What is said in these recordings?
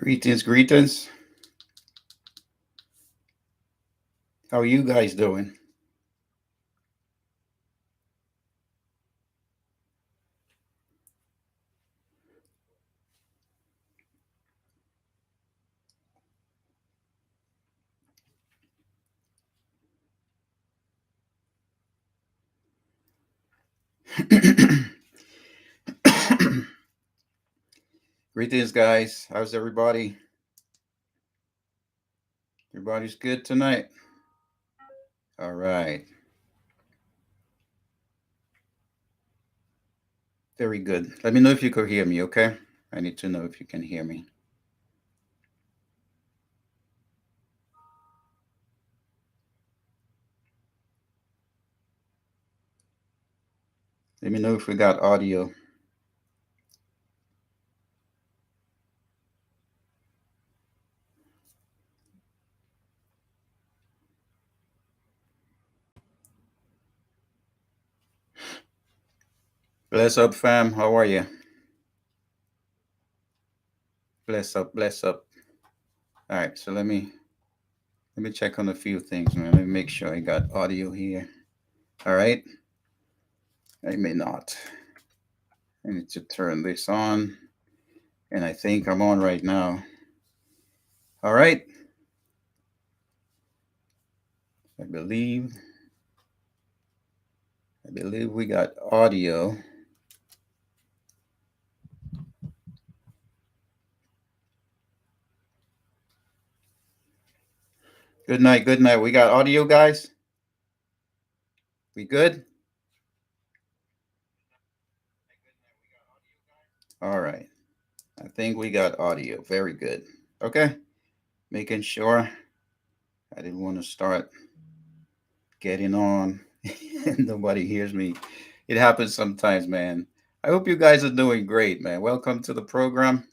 Greetings, greetings. How are you guys doing? Greetings, guys. How's everybody? Everybody's good tonight? All right. Very good. Let me know if you could hear me, okay? I need to know if you can hear me. Let me know if we got audio. Bless up, fam. How are you? Bless up, bless up. All right, so let me check on a few things, man. Let me make sure I got audio here. All right. I may not. I need to turn this on. And I think I'm on right now. All right. I believe we got audio. Good night, good night. We got audio, guys. We good? All right. I think we got audio. Very good. Okay. Making sure. I didn't want to start getting on and nobody hears me. It happens sometimes, man. I hope you guys are doing great, man. Welcome to the program.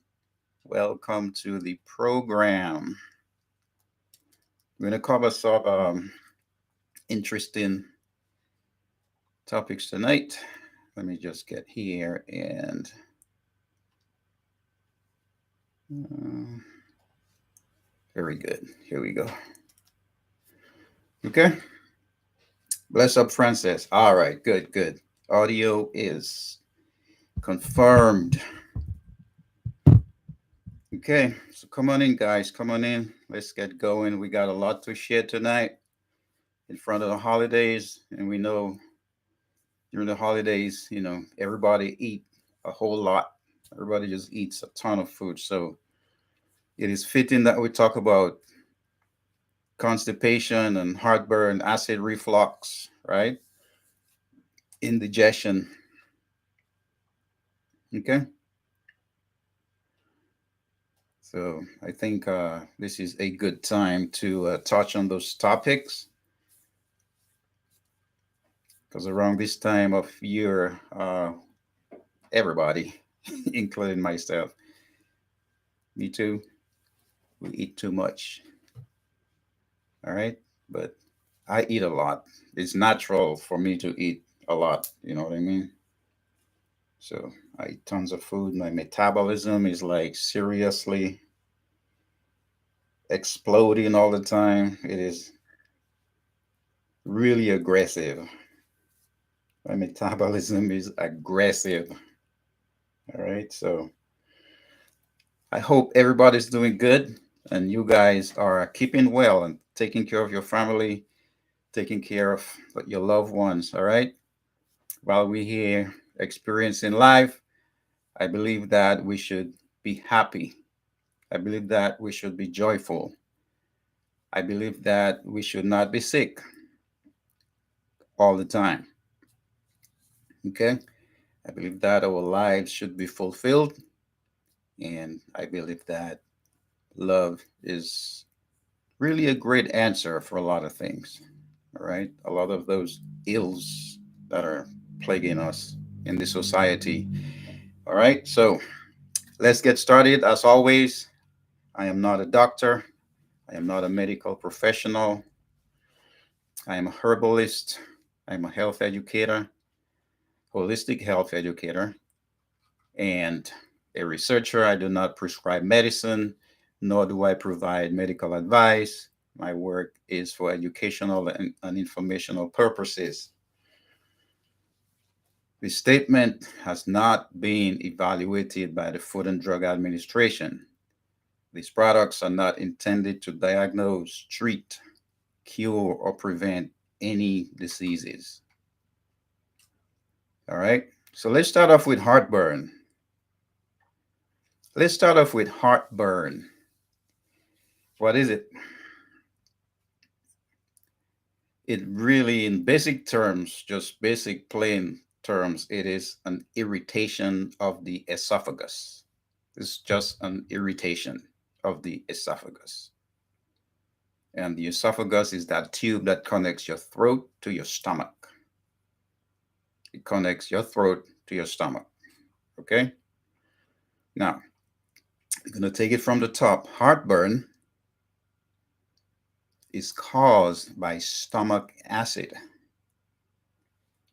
Welcome to the program. We're going to cover some interesting topics tonight. Let me just get here and very good. Here we go. Okay. Bless up, Francis. All right. Good, good. Audio is confirmed. Okay. So come on in, guys. Come on in. Let's get going. We got a lot to share tonight in front of the holidays. And we know during the holidays, everybody eat a whole lot. Everybody just eats a ton of food. So it is fitting that we talk about constipation and heartburn, acid reflux, right? Indigestion. Okay. So I think this is a good time to touch on those topics because around this time of year, everybody, including myself, me too, we eat too much. All right. But I eat a lot. It's natural for me to eat a lot. You know what I mean? So I eat tons of food. My metabolism is like seriously exploding all the time. It is really aggressive. My metabolism is aggressive. All right. So I hope everybody's doing good and you guys are keeping well and taking care of your family, taking care of your loved ones. All right. While we're here experiencing life, I believe that we should be happy. I believe that we should be joyful. I believe that we should not be sick all the time. Okay. I believe that our lives should be fulfilled. And I believe that love is really a great answer for a lot of things. All right. A lot of those ills that are plaguing us in this society. All right. So let's get started. As always, I am not a doctor, I am not a medical professional. I am a herbalist. I'm a health educator, holistic health educator, and a researcher. I do not prescribe medicine. nor do I provide medical advice. My work is for educational and informational purposes. The statement has not been evaluated by the Food and Drug Administration. These products are not intended to diagnose, treat, cure, or prevent any diseases. All right. So let's start off with heartburn. Let's start off with heartburn. What is it? It really, in basic terms, just basic plain terms, it is an irritation of the esophagus. It's just an irritation of the esophagus. And the esophagus is that tube that connects your throat to your stomach. It connects your throat to your stomach. Okay? Now, I'm going to take it from the top. Heartburn is caused by stomach acid.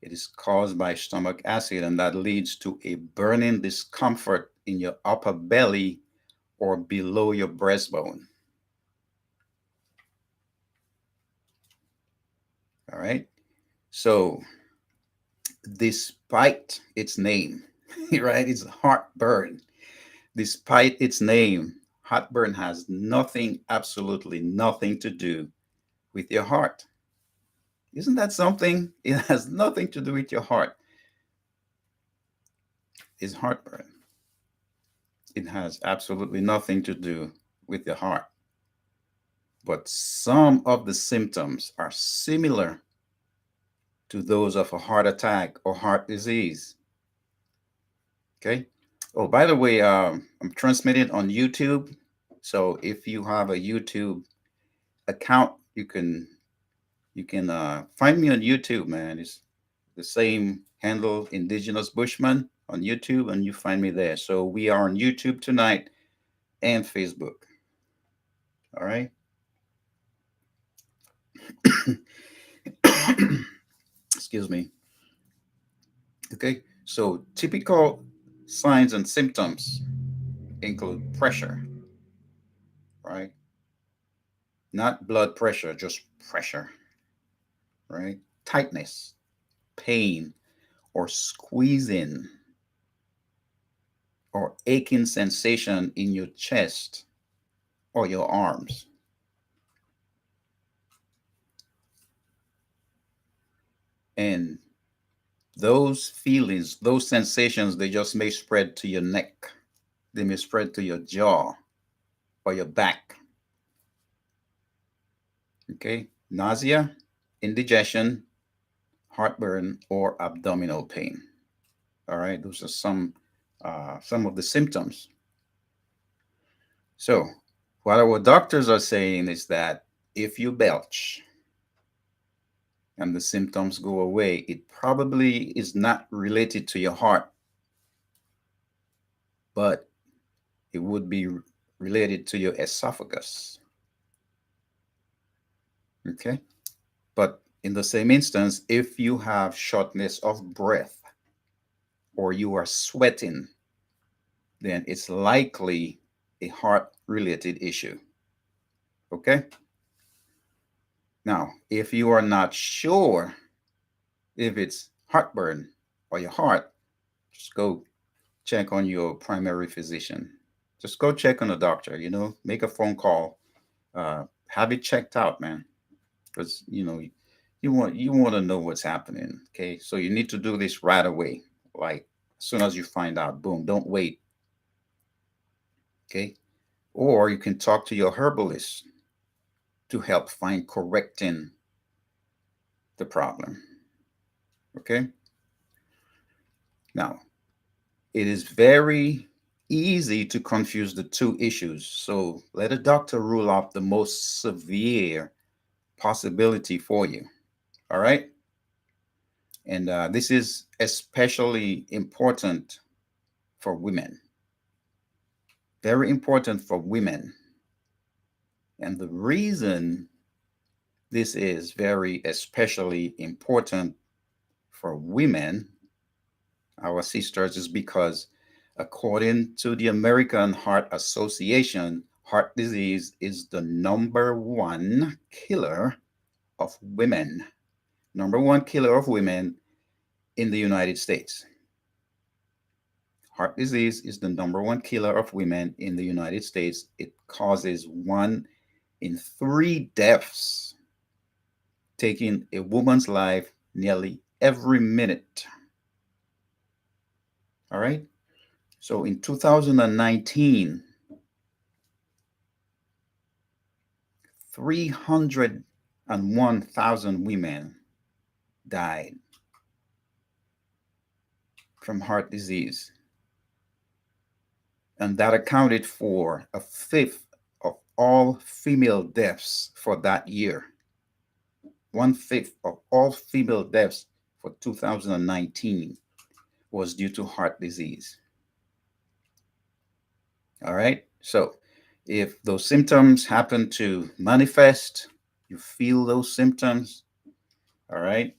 It is caused by stomach acid, and that leads to a burning discomfort in your upper belly or below your breastbone. All right. So, despite its name, right, it's heartburn. Despite its name, heartburn has nothing, absolutely nothing to do with your heart. Isn't that something? It has nothing to do with your heart. It's heartburn. It has absolutely nothing to do with your heart. But some of the symptoms are similar to those of a heart attack or heart disease. Okay. Oh, by the way, I'm transmitting on YouTube. So if you have a YouTube account, you can find me on YouTube, man. It's the same handle, Indigenous Bushman, on YouTube, and you find me there. So we are on YouTube tonight and Facebook. All right. Excuse me. Okay. So typical signs and symptoms include pressure, right? Not blood pressure, just pressure, right? Tightness, pain, or squeezing, or aching sensation in your chest or your arms. And those feelings, those sensations, they just may spread to your neck. They may spread to your jaw or your back. Okay. Nausea, indigestion, heartburn, or abdominal pain. All right. Those are some of the symptoms. So, what our doctors are saying is that if you belch and the symptoms go away, it probably is not related to your heart, but it would be related to your esophagus. Okay. But in the same instance, if you have shortness of breath or you are sweating, then it's likely a heart related issue. Okay. Now, if you are not sure if it's heartburn or your heart, just go check on your primary physician. Just go check on a doctor, make a phone call, have it checked out, man. Because you want to know what's happening. Okay. So you need to do this right away. Like as soon as you find out, boom, don't wait. Okay. Or you can talk to your herbalist to help find correcting the problem. Okay. Now, it is very easy to confuse the two issues. So let a doctor rule out the most severe possibility for you. All right. And this is especially important for women. Very important for women. And the reason this is very especially important for women, our sisters, is because according to the American Heart Association, heart disease is the number one killer of women. Number one killer of women in the United States. Heart disease is the number one killer of women in the United States. It causes 1 in 3 deaths, taking a woman's life nearly every minute. All right. So in 2019, 301,000 women died from heart disease. And that accounted for a fifth of all female deaths for that year. 1/5 of all female deaths for 2019 was due to heart disease. All right. So if those symptoms happen to manifest, you feel those symptoms, all right,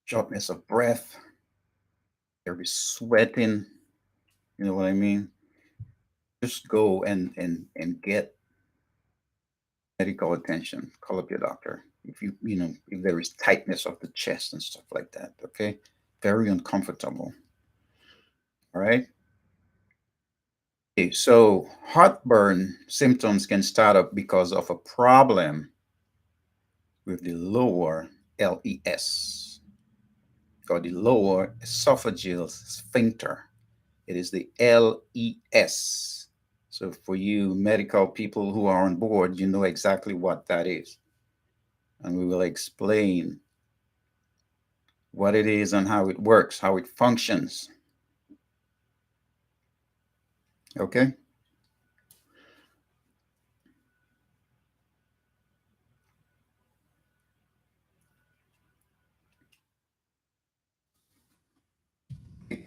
shortness of breath, there is sweating, you know what I mean? Just go and get medical attention. Call up your doctor. If if there is tightness of the chest and stuff like that, okay? Very uncomfortable. All right. Okay, so heartburn symptoms can start up because of a problem with the lower LES, or the lower esophageal sphincter. It is the LES. So for you medical people who are on board, you know exactly what that is. And we will explain what it is and how it works, how it functions. Okay?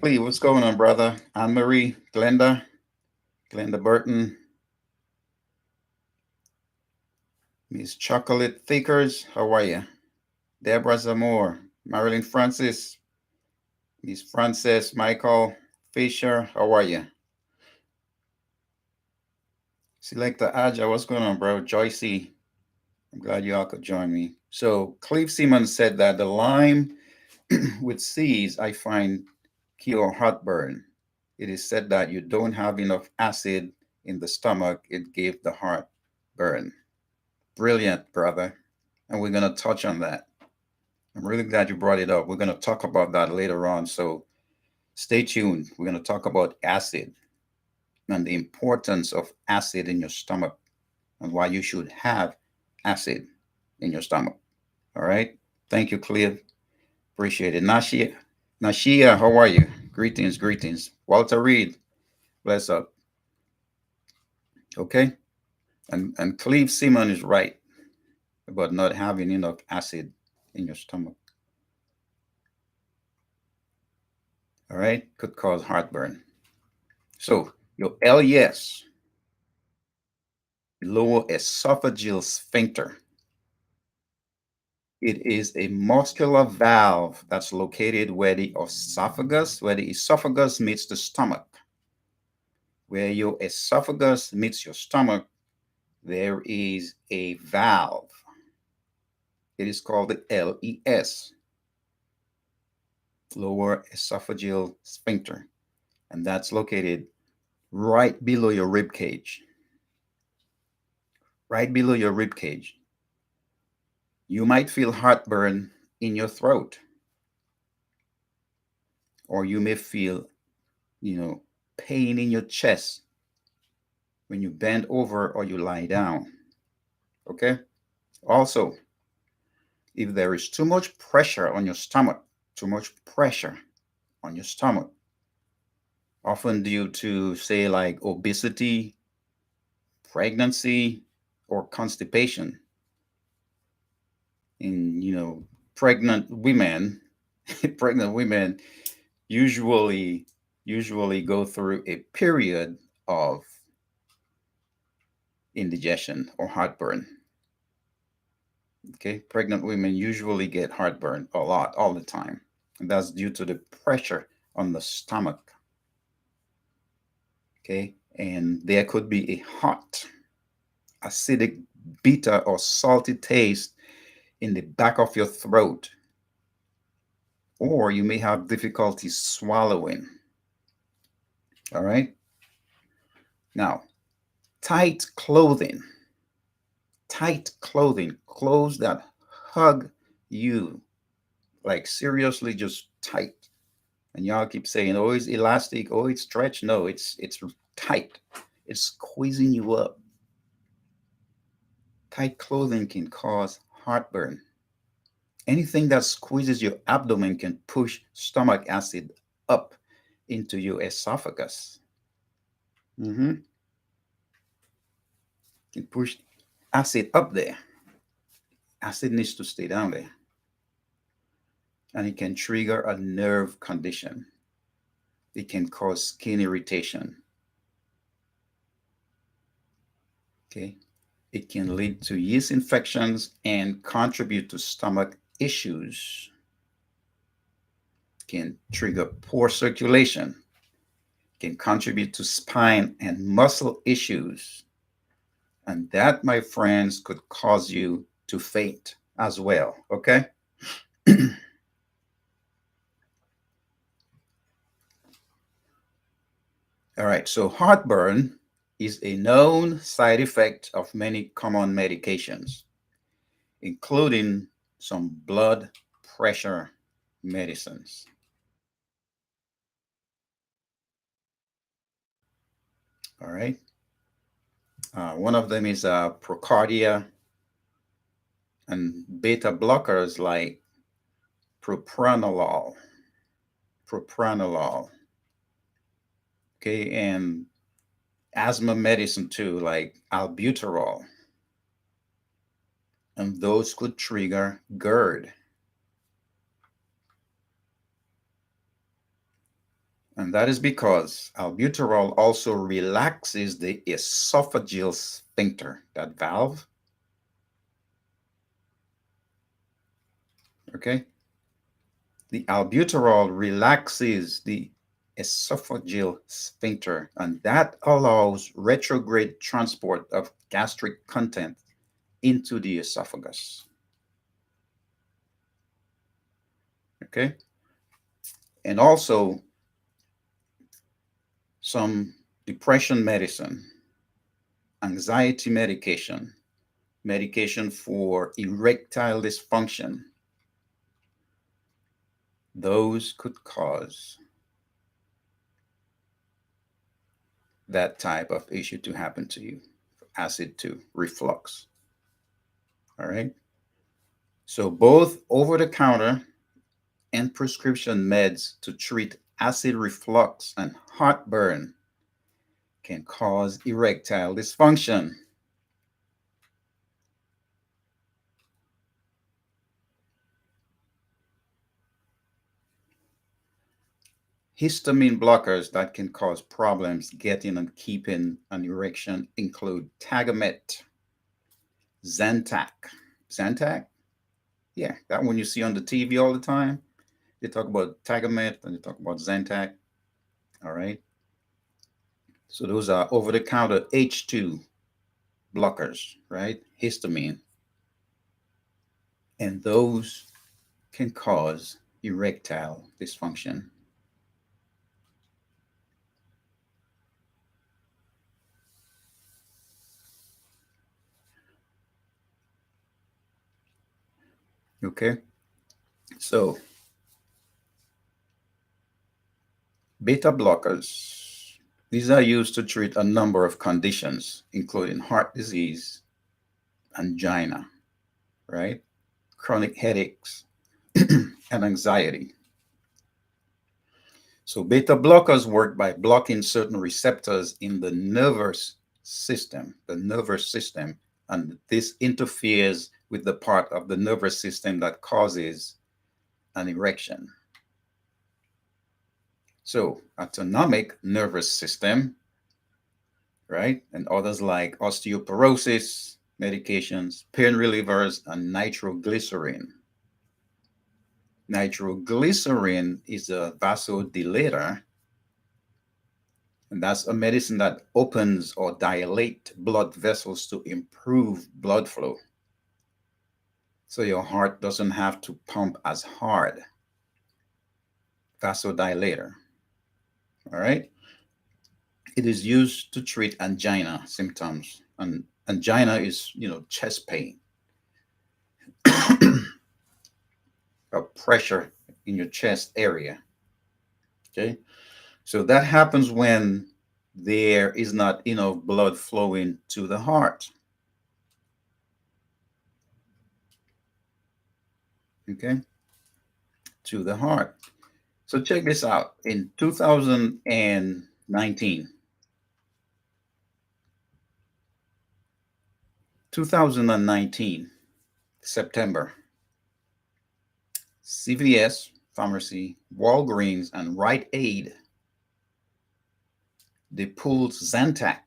Lee, what's going on, brother? Anne Marie, Glenda Burton, Miss Chocolate Thickers, how are you? Deborah Zamore, Marilyn Francis, Miss Frances Michael Fisher, how are you? Selector Aja, what's going on, bro? Joycey, I'm glad you all could join me. So Cleve Simmons said that the lime with C's I find cure heartburn. It is said that you don't have enough acid in the stomach. It gave the heartburn. Brilliant, brother. And we're going to touch on that. I'm really glad you brought it up. We're going to talk about that later on. So stay tuned. We're going to talk about acid and the importance of acid in your stomach and why you should have acid in your stomach. All right. Thank you, Cleve. Appreciate it. Nashia, how are you? Greetings, greetings. Walter Reed, bless up. Okay. And Cleve Simon is right about not having enough acid in your stomach. All right. Could cause heartburn. So your LES, lower esophageal sphincter. It is a muscular valve that's located where the esophagus meets the stomach. Where your esophagus meets your stomach, there is a valve. It is called the LES, lower esophageal sphincter, and that's located right below your rib cage. Right below your rib cage. You might feel heartburn in your throat, or you may feel, pain in your chest when you bend over or you lie down. Okay? Also, if there is too much pressure on your stomach, too much pressure on your stomach, often due to, say, like obesity, pregnancy, or constipation. In, pregnant women, pregnant women usually go through a period of indigestion or heartburn. Okay, pregnant women usually get heartburn a lot, all the time. And that's due to the pressure on the stomach. Okay, And there could be a hot, acidic, bitter, or salty taste in the back of your throat, or you may have difficulty swallowing. All right. Now, tight clothing, clothes that hug you, like seriously just tight. And y'all keep saying, "Oh, it's elastic. Oh, it's stretched." No, it's tight. It's squeezing you up. Tight clothing can cause heartburn. Anything that squeezes your abdomen can push stomach acid up into your esophagus. Mm-hmm. Can push acid up there. Acid needs to stay down there. And it can trigger a nerve condition. It can cause skin irritation. Okay. It can lead to yeast infections and contribute to stomach issues. Can trigger poor circulation. Can contribute to spine and muscle issues. And that, my friends, could cause you to faint as well. Okay. All right. So, heartburn is a known side effect of many common medications, including some blood pressure medicines. All right. One of them is Procardia, and beta blockers like propranolol. Propranolol. Okay. And asthma medicine too, like albuterol. And those could trigger GERD. And that is because albuterol also relaxes the esophageal sphincter, that valve. Okay. The albuterol relaxes the esophageal sphincter, and that allows retrograde transport of gastric content into the esophagus. Okay. And also some depression medicine, anxiety medication, medication for erectile dysfunction. Those could cause that type of issue to happen to you, acid to reflux. All right. So, both over the counter and prescription meds to treat acid reflux and heartburn can cause erectile dysfunction. Histamine blockers that can cause problems getting and keeping an erection include Tagamet, Zantac. Zantac? Yeah, that one you see on the TV all the time. They talk about Tagamet and they talk about Zantac. All right. So those are over the counter H2 blockers, right? Histamine. And those can cause erectile dysfunction. Okay. So beta blockers, these are used to treat a number of conditions, including heart disease, angina, right? Chronic headaches, and anxiety. So beta blockers work by blocking certain receptors in the nervous system, and this interferes with the part of the nervous system that causes an erection. So autonomic nervous system, right? And others like osteoporosis medications, pain relievers, and nitroglycerin. Nitroglycerin is a vasodilator, And that's a medicine that opens or dilate blood vessels to improve blood flow. So your heart doesn't have to pump as hard. Vasodilator. All right. It is used to treat angina symptoms. And angina is, chest pain or pressure in your chest area. Okay. So that happens when there is not enough blood flowing to the heart. Okay. To the heart. So check this out. In 2019, 2019, September, CVS Pharmacy, Walgreens, and Rite Aid, they pulled Zantac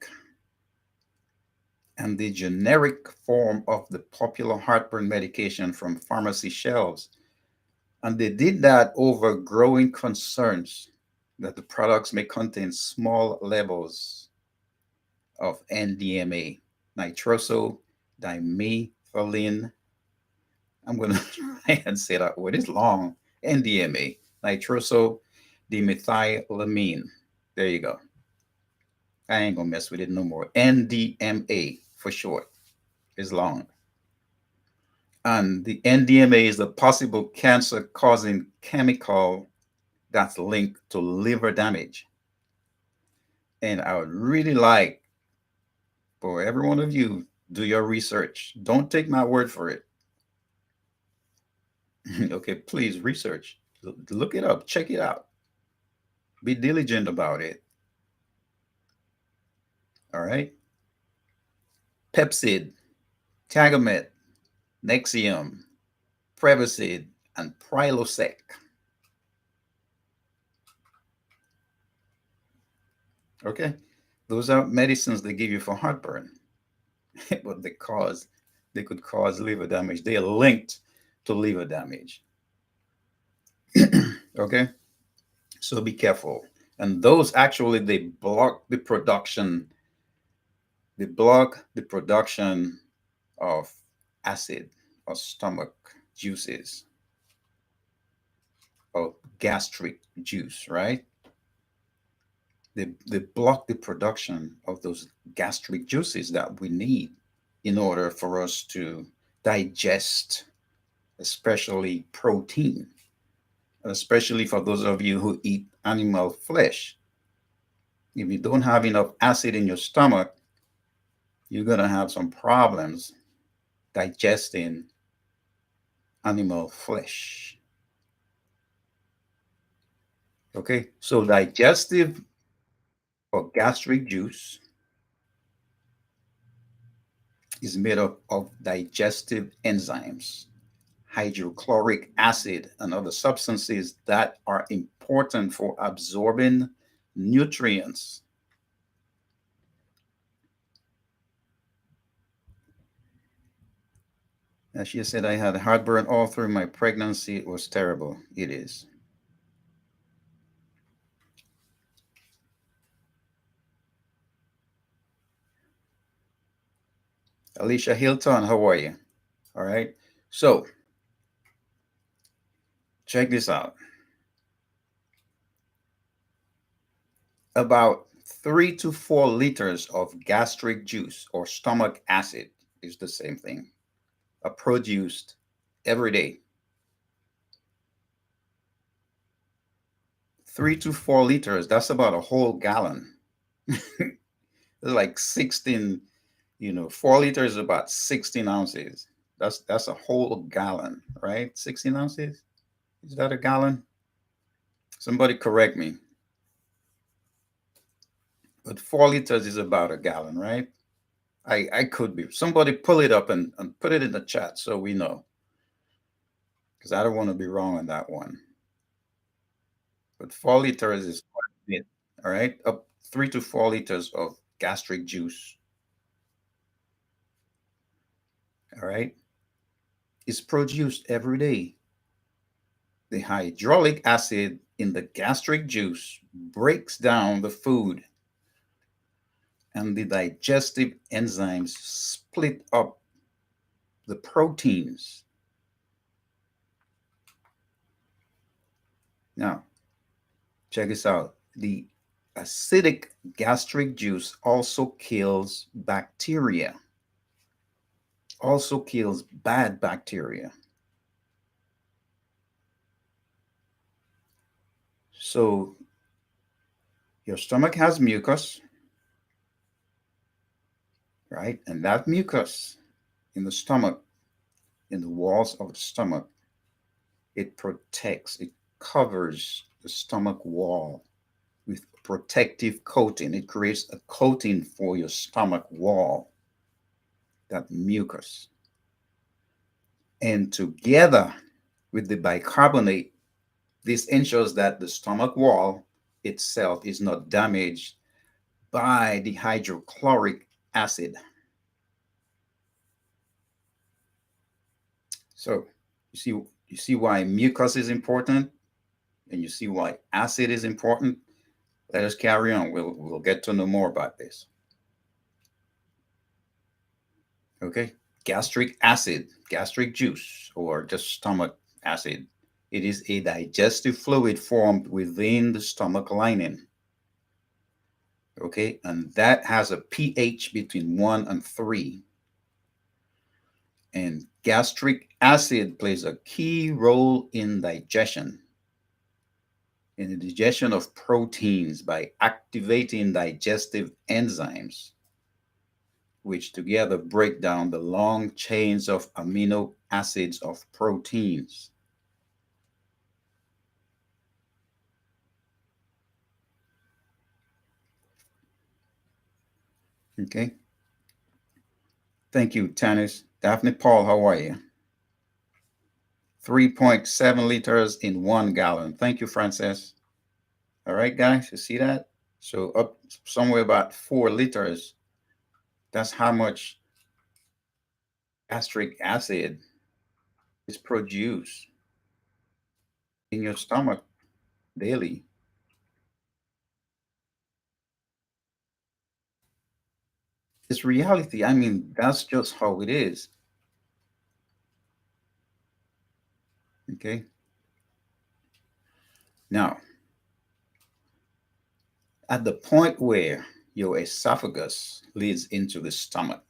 and the generic form of the popular heartburn medication from pharmacy shelves. And they did that over growing concerns that the products may contain small levels of NDMA, nitrosodimethylamine. I'm going to try and say that word. It's long. NDMA, nitrosodimethylamine. There you go. I ain't going to mess with it no more. NDMA for short. It's long. And the NDMA is a possible cancer causing chemical that's linked to liver damage. And I would really like for every one of you, do your research. Don't take my word for it. Okay, please research. Look it up. Check it out. Be diligent about it. All right. Pepsid, Tagamet, Nexium, Prevacid, and Prilosec. Okay. Those are medicines they give you for heartburn, but they could cause liver damage. They are linked to liver damage. Okay. So be careful. And those actually, they block the production of acid or stomach juices or gastric juice, right? They block the production of those gastric juices that we need in order for us to digest, especially protein, especially for those of you who eat animal flesh. If you don't have enough acid in your stomach, you're going to have some problems digesting animal flesh. Okay, so digestive or gastric juice is made up of digestive enzymes, hydrochloric acid, and other substances that are important for absorbing nutrients. As she said, I had heartburn all through my pregnancy. It was terrible. It is. Alicia Hilton, how are you? All right. So check this out. About 3 to 4 liters of gastric juice or stomach acid is the same thing, are produced every day. 3 to 4 liters, that's about a whole gallon. It's like 16, 4 liters is about 16 ounces. That's a whole gallon, right? 16 ounces? Is that a gallon? Somebody correct me. But 4 liters is about a gallon, right? I could be. Somebody pull it up and put it in the chat so we know. Because I don't want to be wrong on that one. But 4 liters is quite a bit. All right. Up 3 to 4 liters of gastric juice. All right. Is produced every day. The hydraulic acid in the gastric juice breaks down the food and the digestive enzymes split up the proteins. Now, check this out. The acidic gastric juice also kills bacteria, also kills bad bacteria. So your stomach has mucus, right? And that mucus in the stomach, in the walls of the stomach, it protects, it covers the stomach wall with protective coating. It creates a coating for your stomach wall, that mucus. And together with the bicarbonate, this ensures that the stomach wall itself is not damaged by the hydrochloric acid. So you see why mucus is important, and you see why acid is important. Let us carry on. We'll get to know more about this. Okay, gastric acid, gastric juice, or just stomach acid. It is a digestive fluid formed within the stomach lining. Okay, and that has a pH between 1 and 3. And gastric acid plays a key role in digestion, in the digestion of proteins by activating digestive enzymes, which together break down the long chains of amino acids of proteins. Okay. Thank you, Tanis. Daphne Paul, how are you? 3.7 liters in 1 gallon. Thank you, Frances. All right, guys, you see that? So up somewhere about 4 liters. That's how much gastric acid is produced in your stomach daily. It's reality. I mean, that's just how it is. Okay. Now, at the point where your esophagus leads into the stomach,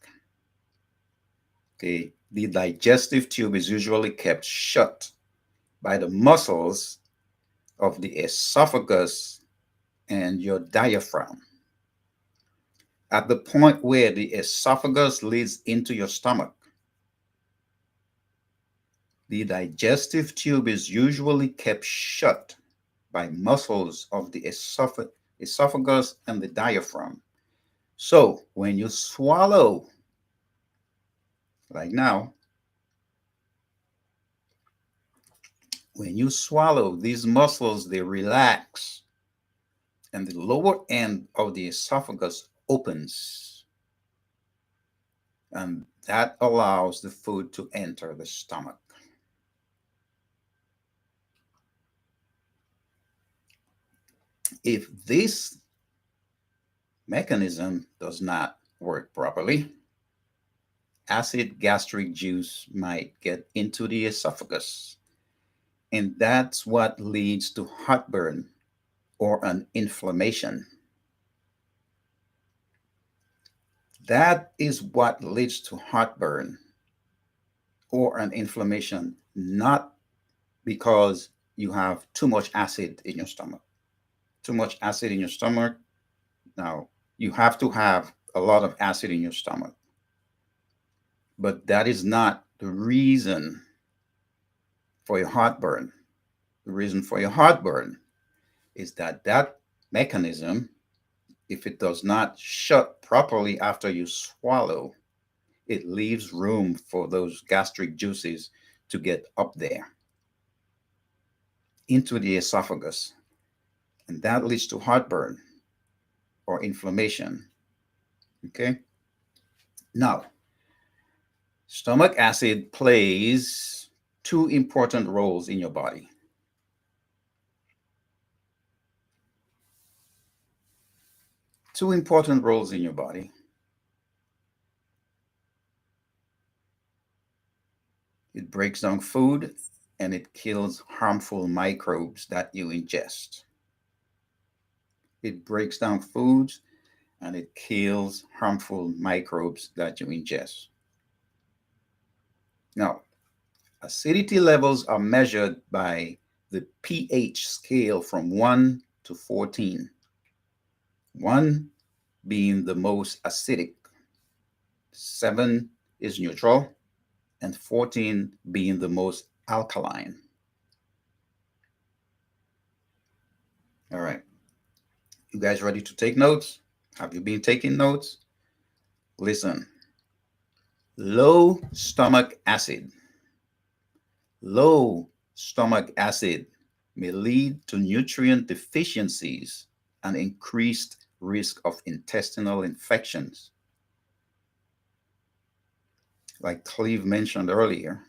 okay, the digestive tube is usually kept shut by the muscles of the esophagus and your diaphragm. At the point where the esophagus leads into your stomach, the digestive tube is usually kept shut by muscles of the esophagus and the diaphragm. So when you swallow, like now, when you swallow, these muscles, they relax, and the lower end of the esophagus opens, and that allows the food to enter the stomach. If this mechanism does not work properly, acid gastric juice might get into the esophagus, and that's what leads to heartburn or an inflammation. That is what leads to heartburn or an inflammation, not because you have too much acid in your stomach. Too much acid in your stomach. Now, you have to have a lot of acid in your stomach, but that is not the reason for your heartburn. The reason for your heartburn is that that mechanism, if it does not shut properly after you swallow, it leaves room for those gastric juices to get up there into the esophagus. And that leads to heartburn or inflammation. Okay. Now, stomach acid plays 2 important roles in your body. two important roles in your body. It breaks down food and it kills harmful microbes that you ingest. It breaks down foods and it kills harmful microbes that you ingest. Now, acidity levels are measured by the pH scale from 1 to 14. 1 being the most acidic, 7 is neutral, and 14 being the most alkaline. All right. You guys ready to take notes? Have you been taking notes? Listen. Low stomach acid. Low stomach acid may lead to nutrient deficiencies and increased risk of intestinal infections. Like Cleve mentioned earlier,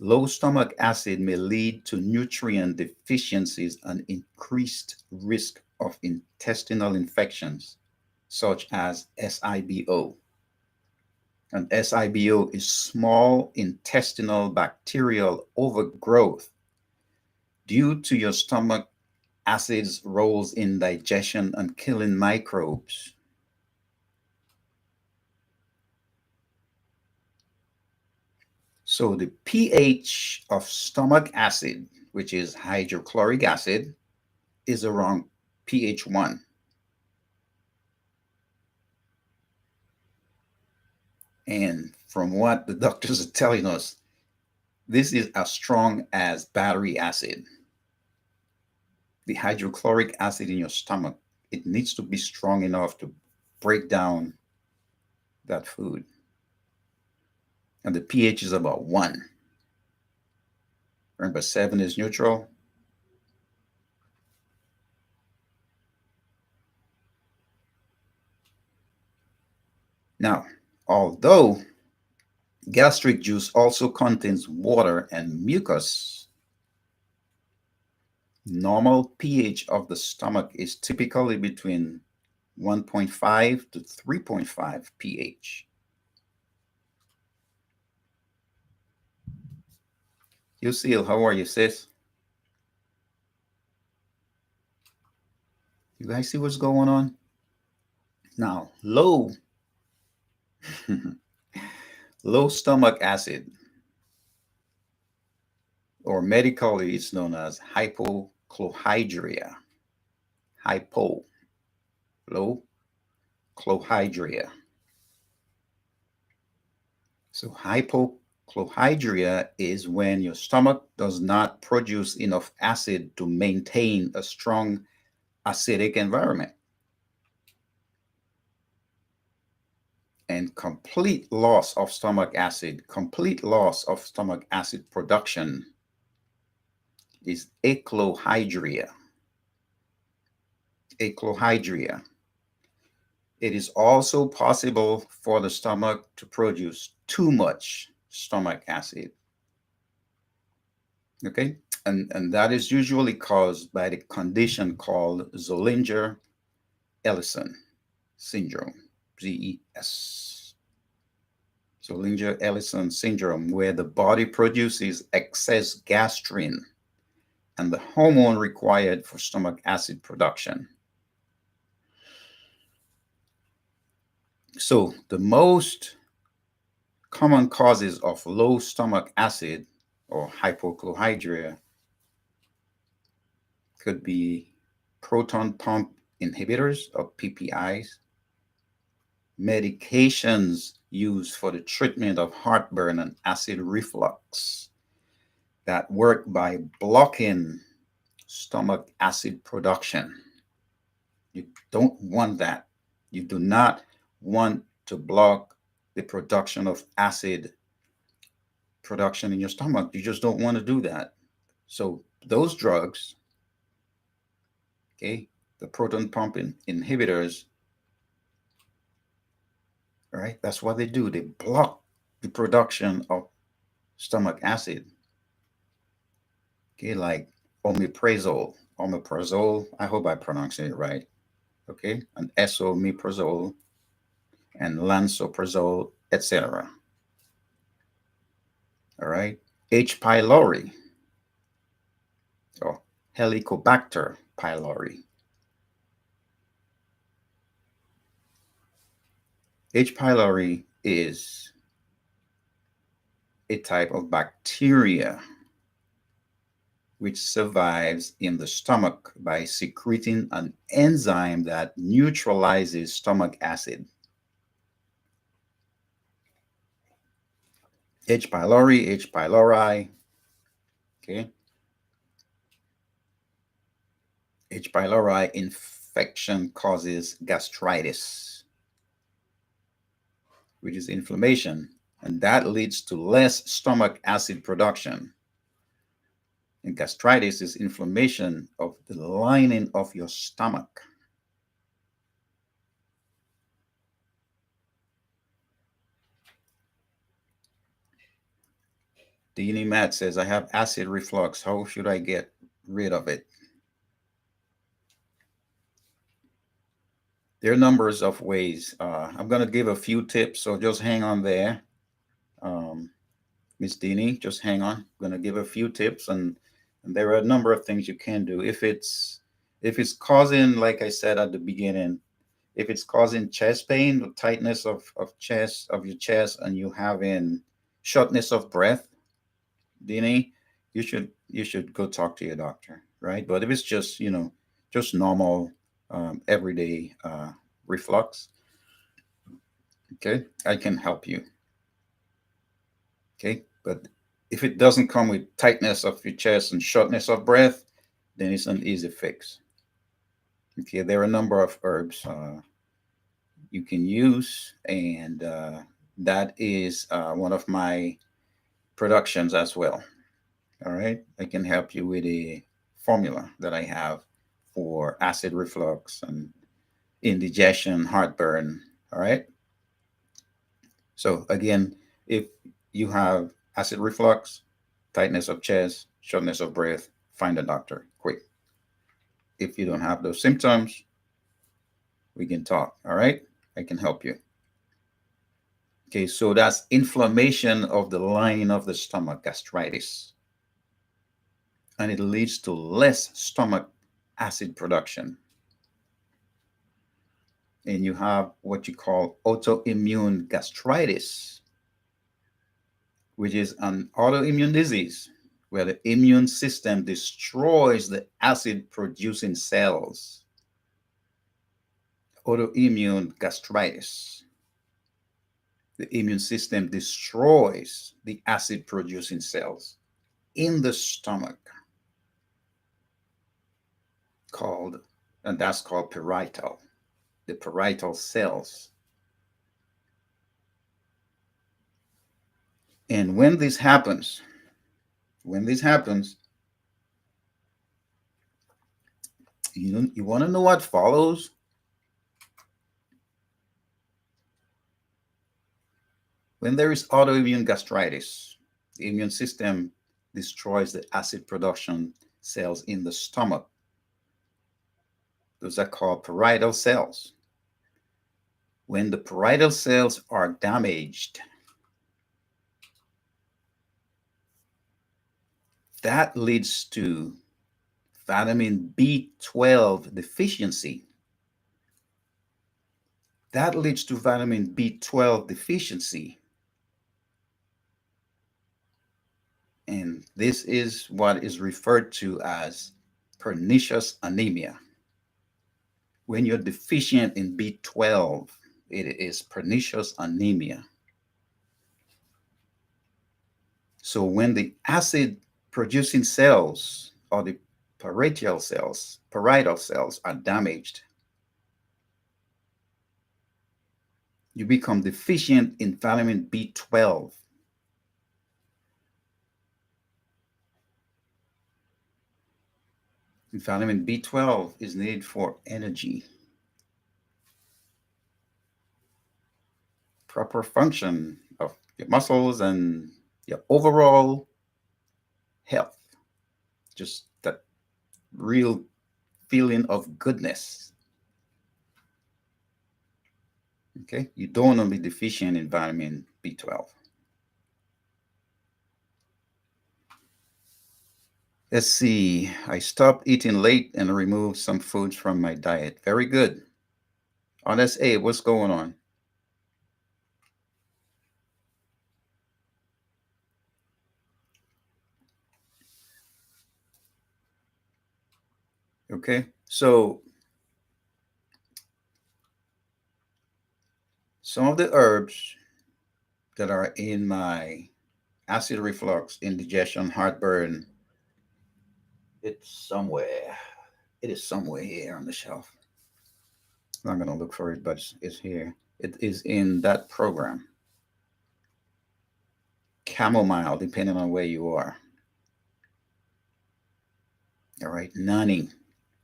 low stomach acid may lead to nutrient deficiencies and increased risk of intestinal infections, such as SIBO. And SIBO is small intestinal bacterial overgrowth due to your stomach acid's roles in digestion and killing microbes. So the pH of stomach acid, which is hydrochloric acid, is around pH 1. And from what the doctors are telling us, this is as strong as battery acid. The hydrochloric acid in your stomach, it needs to be strong enough to break down that food. And the pH is about 1. Remember, 7 is neutral. Now, although gastric juice also contains water and mucus, normal pH of the stomach is typically between 1.5 to 3.5 pH. Lucille, how are you, sis? You guys see what's going on? Now, low stomach acid, or medically it's known as hypochlorhydria. Low chlorhydria. So hypochlorhydria is when your stomach does not produce enough acid to maintain a strong acidic environment. And complete loss of stomach acid production is achlorhydria. Achlorhydria. It is also possible for the stomach to produce too much stomach acid. Okay, and that is usually caused by the condition called Zollinger-Ellison syndrome, ZES. Zollinger-Ellison syndrome, where the body produces excess gastrin and the hormone required for stomach acid production. So the most common causes of low stomach acid or hypochlorhydria could be proton pump inhibitors or PPIs, medications used for the treatment of heartburn and acid reflux that work by blocking stomach acid production. You don't want that. You do not want to block the production of acid production in your stomach. You just don't want to do that. So those drugs, okay, the proton pump inhibitors, all right, that's what they do. They block the production of stomach acid. Okay, like omeprazole. I hope I pronounced it right. okay, and esomeprazole and lansoprazole, etc. All right. H. pylori or Helicobacter pylori. H. pylori is a type of bacteria which survives in the stomach by secreting an enzyme that neutralizes stomach acid. H. pylori, H. pylori, okay. H. pylori infection causes gastritis, which is inflammation, and that leads to less stomach acid production. And gastritis is inflammation of the lining of your stomach. Deanie Matt says, I have acid reflux. How should I get rid of it? There are numbers of ways. I'm going to give a few tips, so just hang on there. Miss Deanie, just hang on. I'm going to give a few tips, and there are a number of things you can do. If it's causing, like I said at the beginning, if it's causing chest pain, the tightness of your chest, and you having shortness of breath, Deanie, you should go talk to your doctor, right? But if it's just just normal everyday reflux, okay, I can help you, okay. But if it doesn't come with tightness of your chest and shortness of breath, then it's an easy fix. Okay, there are a number of herbs you can use, and that is one of my productions as well. All right, I can help you with a formula that I have for acid reflux and indigestion, heartburn. All right. So again, if you have acid reflux, tightness of chest, shortness of breath, find a doctor quick. If you don't have those symptoms, we can talk. All right. I can help you. Okay, so that's inflammation of the lining of the stomach, gastritis, and it leads to less stomach acid production. And you have what you call autoimmune gastritis, which is an autoimmune disease where the immune system destroys the acid producing cells. Autoimmune gastritis. The immune system destroys the acid producing cells in the stomach, called, and that's called parietal, the parietal cells. And when this happens, you want to know what follows? When there is autoimmune gastritis, the immune system destroys the acid production cells in the stomach. Those are called parietal cells. When the parietal cells are damaged, that leads to vitamin B12 deficiency. That leads to vitamin B12 deficiency. And this is what is referred to as pernicious anemia. When you're deficient in B12, it is pernicious anemia. So when the acid producing cells or the parietal cells are damaged, you become deficient in vitamin B12. And vitamin B12 is needed for energy, proper function of your muscles, and your overall health. Just that real feeling of goodness. Okay, you don't want to be deficient in vitamin B12. Let's see. I stopped eating late and removed some foods from my diet. Very good. Honest A, what's going on? Okay, so some of the herbs that are in my acid reflux, indigestion, heartburn, it's somewhere. It is somewhere here on the shelf. I'm not going to look for it, but it's here. It is in that program. Chamomile, depending on where you are. All right, noni,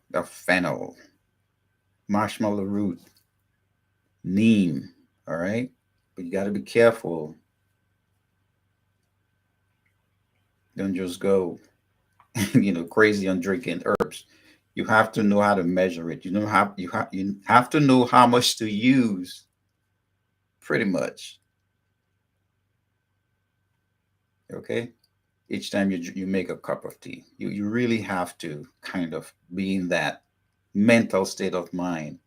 the fennel, marshmallow root, neem. All right, but you got to be careful. Don't just go, crazy on drinking herbs. You have to know how to measure it. You have to know how much to use, pretty much. Okay, each time you make a cup of tea, you really have to kind of be in that mental state of mind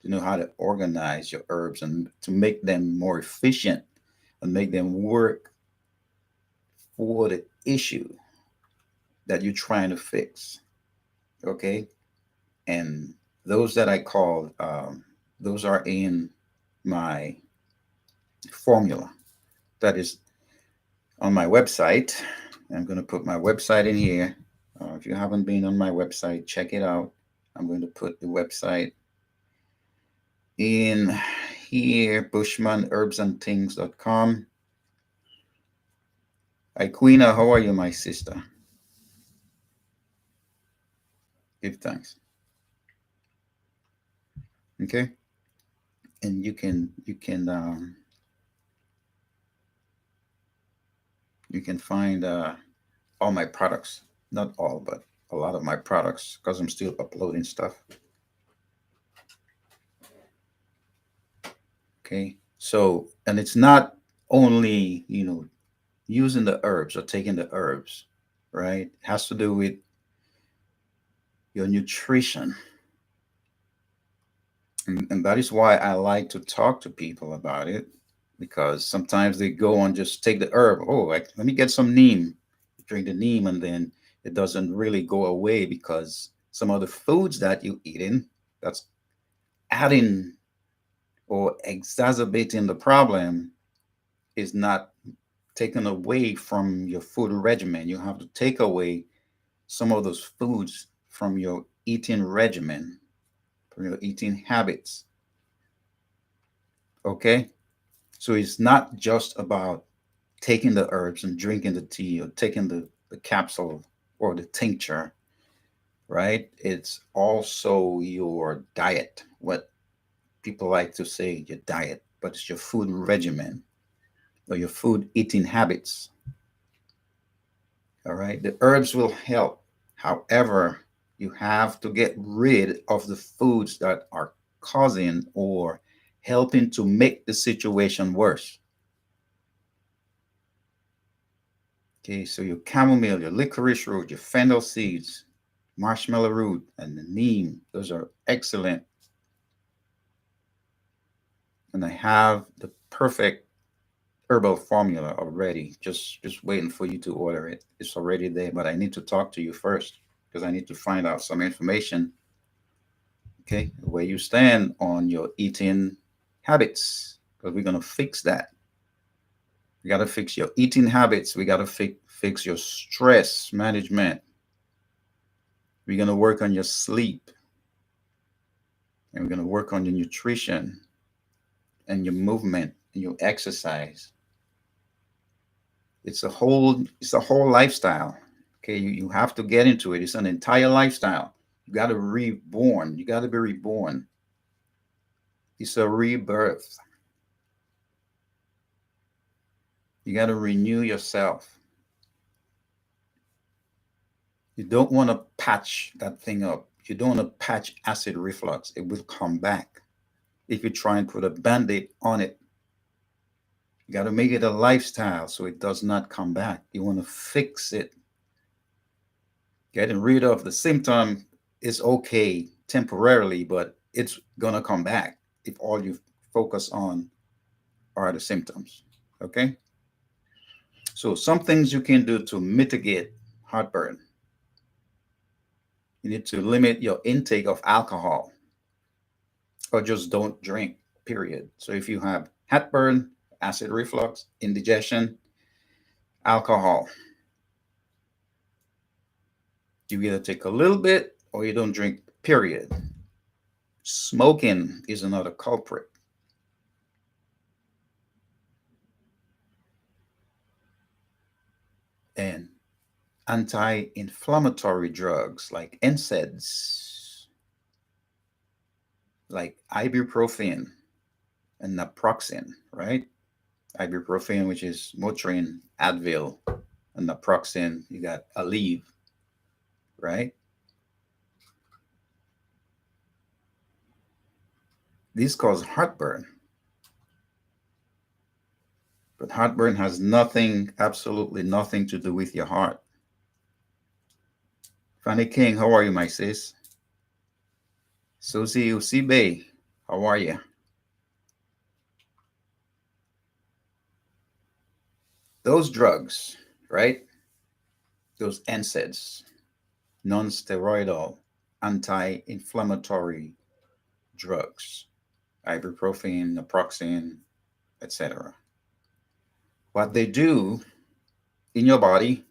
to know how to organize your herbs and to make them more efficient and make them work for the issue that you're trying to fix. Okay, and those that I called, those are in my formula that is on my website. I'm going to put my website in here. If you haven't been on my website, check it out. I'm going to put the website in here, bushmanherbsandthings.com. Iquina, how are you, my sister? Give thanks. Okay, and you can find all my products, not all, but a lot of my products, because I'm still uploading stuff. Okay, so and it's not only using the herbs or taking the herbs, right? It has to do with your nutrition. And that is why I like to talk to people about it, because sometimes they go on just take the herb. Oh, like, let me get some neem, drink the neem, and then it doesn't really go away because some of the foods that you eating, that's adding or exacerbating the problem, is not taken away from your food regimen. You have to take away some of those foods from your eating regimen, from your eating habits. Okay, so it's not just about taking the herbs and drinking the tea or taking the capsule or the tincture, right? It's also your diet, what people like to say your diet, but it's your food regimen or your food eating habits. All right, the herbs will help. However, you have to get rid of the foods that are causing or helping to make the situation worse. Okay, so your chamomile, your licorice root, your fennel seeds, marshmallow root, and the neem, those are excellent. And I have the perfect herbal formula already, just waiting for you to order it. It's already there, but I need to talk to you first because I need to find out some information, okay, where you stand on your eating habits, because we're going to fix that. We got to fix your eating habits. We got to fix your stress management. We're going to work on your sleep, and we're going to work on your nutrition and your movement and your exercise. It's a whole lifestyle. Okay, you have to get into it. It's an entire lifestyle. You got to reborn. You got to be reborn. It's a rebirth. You got to renew yourself. You don't want to patch that thing up. You don't want to patch acid reflux. It will come back. if you try and put a band-aid on it. You got to make it a lifestyle so it does not come back. You want to fix it. Getting rid of the symptom is okay temporarily, but it's going to come back if all you focus on are the symptoms. Okay? So, some things you can do to mitigate heartburn. You need to limit your intake of alcohol or just don't drink, period. So, if you have heartburn, acid reflux, indigestion, alcohol, you either take a little bit or you don't drink, period. Smoking is another culprit. And anti inflammatory drugs like NSAIDs, like ibuprofen and naproxen, right? Ibuprofen, which is Motrin, Advil, and naproxen, you got Aleve, right? These cause heartburn, but heartburn has nothing, absolutely nothing to do with your heart. Fanny King, how are you, my sis? Susie Usibe, how are you? Those drugs, right? Those NSAIDs, non-steroidal anti-inflammatory drugs, ibuprofen, naproxen, etc. What they do in your body,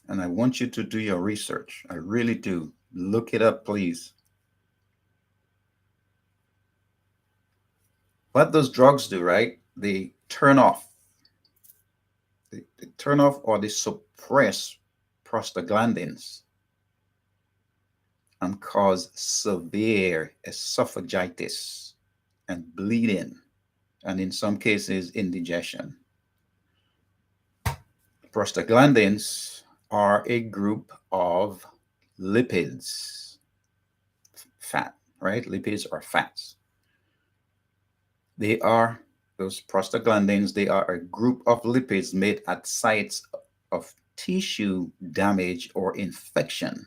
and I want you to do your research. I really do. Look it up, please. What those drugs do, right? They turn off. They turn off or they suppress prostaglandins and cause severe esophagitis and bleeding, and in some cases, indigestion. Prostaglandins are a group of lipids, fat, right? Lipids are fats. They are, those prostaglandins, they are a group of lipids made at sites of tissue damage or infection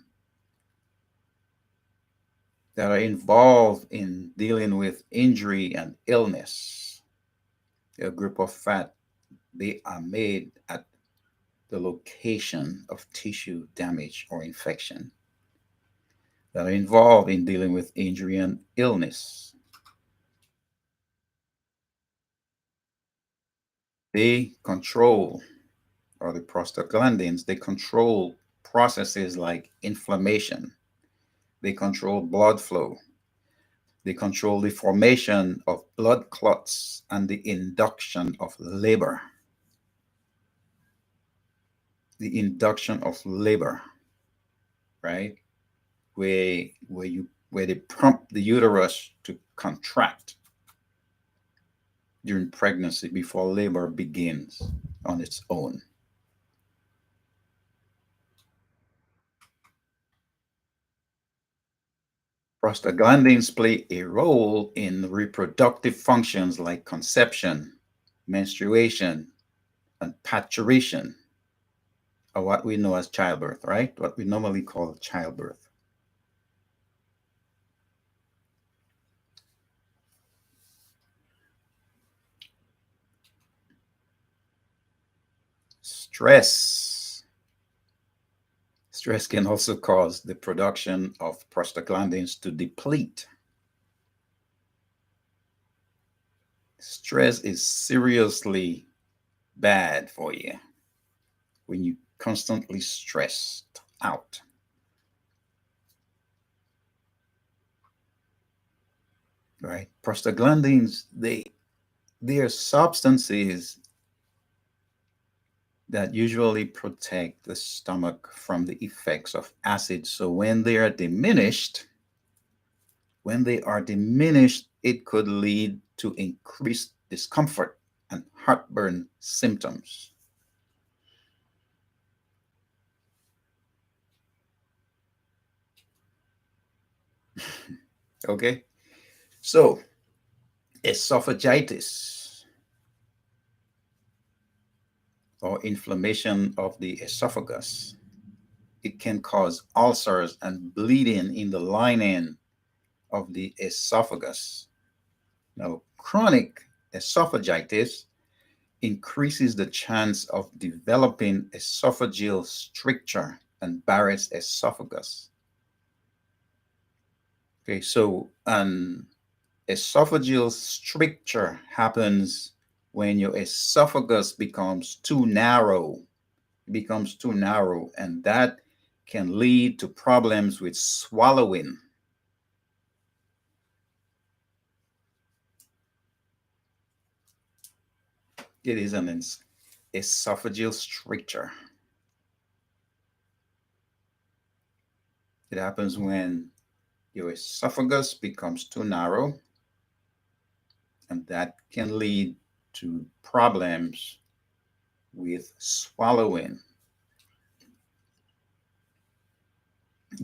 that are involved in dealing with injury and illness. They're a group of fat. They are made at the location of tissue damage or infection that are involved in dealing with injury and illness. They control, or the prostaglandins, they control processes like inflammation. They control blood flow. They control the formation of blood clots and the induction of labor. The induction of labor, right? Where they prompt the uterus to contract during pregnancy before labor begins on its own. Prostaglandins play a role in reproductive functions like conception, menstruation, and parturition, or what we know as childbirth, right? What we normally call childbirth. Stress. Stress can also cause the production of prostaglandins to deplete. Stress is seriously bad for you when you constantly stressed out. Right? Prostaglandins, they are substances that usually protect the stomach from the effects of acid. So when they are diminished, it could lead to increased discomfort and heartburn symptoms. Okay? So, esophagitis or inflammation of the esophagus, it can cause ulcers and bleeding in the lining of the esophagus. Now, chronic esophagitis increases the chance of developing esophageal stricture and Barrett's esophagus. Okay, so an esophageal stricture happens when your esophagus becomes too narrow, and that can lead to problems with swallowing. It is an esophageal stricture. It happens when your esophagus becomes too narrow, and that can lead to problems with swallowing.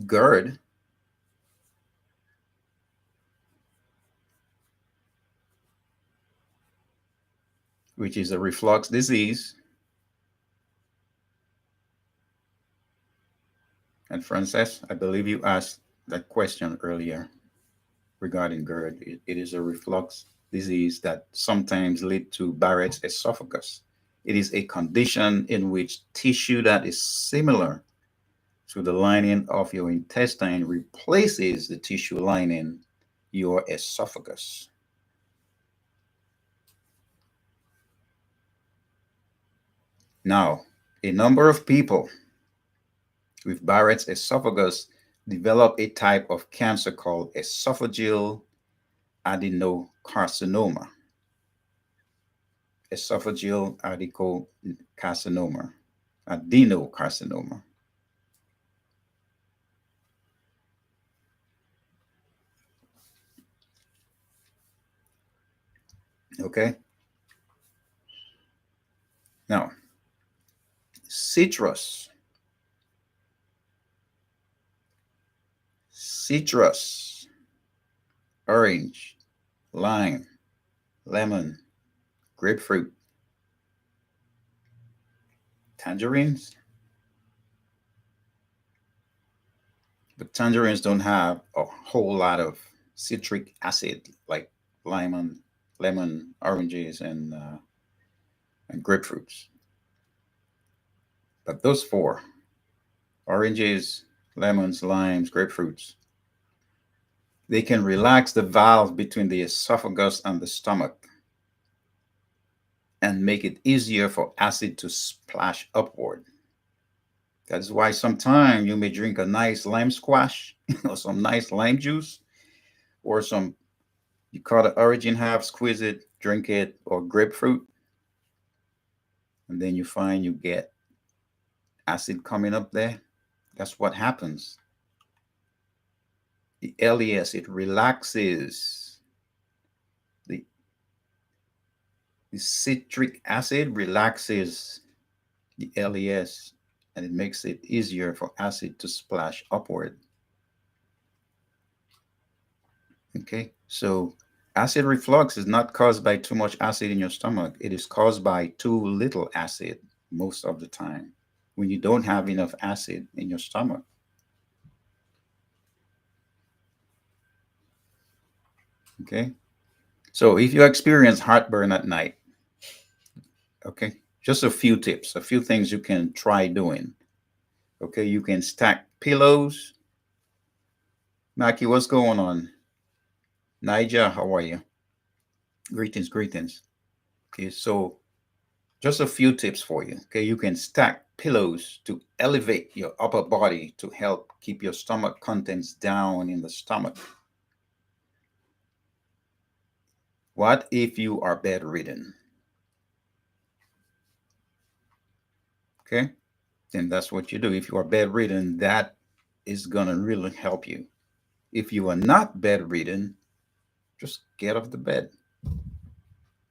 GERD, which is a reflux disease. And Frances, I believe you asked that question earlier regarding GERD. It is a reflux disease that sometimes lead to Barrett's esophagus. It is a condition in which tissue that is similar to the lining of your intestine replaces the tissue lining your esophagus. Now, a number of people with Barrett's esophagus develop a type of cancer called esophageal adenocarcinoma. Esophageal adenocarcinoma. Adenocarcinoma. Okay. Now, citrus, orange, lime, lemon, grapefruit, tangerines. But tangerines don't have a whole lot of citric acid like lemon, oranges, and grapefruits. But those four, oranges, lemons, limes, grapefruits, they can relax the valve between the esophagus and the stomach and make it easier for acid to splash upward. That's why sometimes you may drink a nice lime squash or some nice lime juice or some, you cut the orange in half, squeeze it, drink it, or grapefruit. And then you find you get acid coming up there. That's what happens. The LES, it relaxes. The citric acid relaxes the LES and it makes it easier for acid to splash upward. Okay, so acid reflux is not caused by too much acid in your stomach. It is caused by too little acid most of the time when you don't have enough acid in your stomach. Okay, so if you experience heartburn at night, okay, just a few tips, a few things you can try doing. Okay, you can stack pillows. Mackie, what's going on? Niger, how are you? Greetings, greetings. Okay, so just a few tips for you. Okay, you can stack pillows to elevate your upper body to help keep your stomach contents down in the stomach. What if you are bedridden? Okay, then that's what you do. If you are bedridden, that is going to really help you. If you are not bedridden, just get off the bed.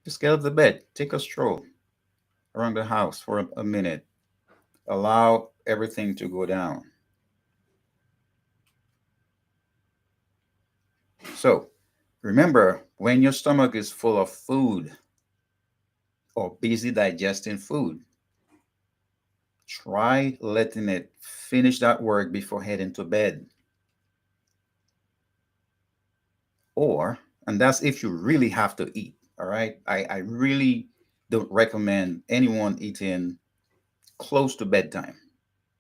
Just get off the bed. Take a stroll around the house for a minute. Allow everything to go down. So, Remember, when your stomach is full of food or busy digesting food, try letting it finish that work before heading to bed. Or, and that's if you really have to eat, all right? I really don't recommend anyone eating close to bedtime.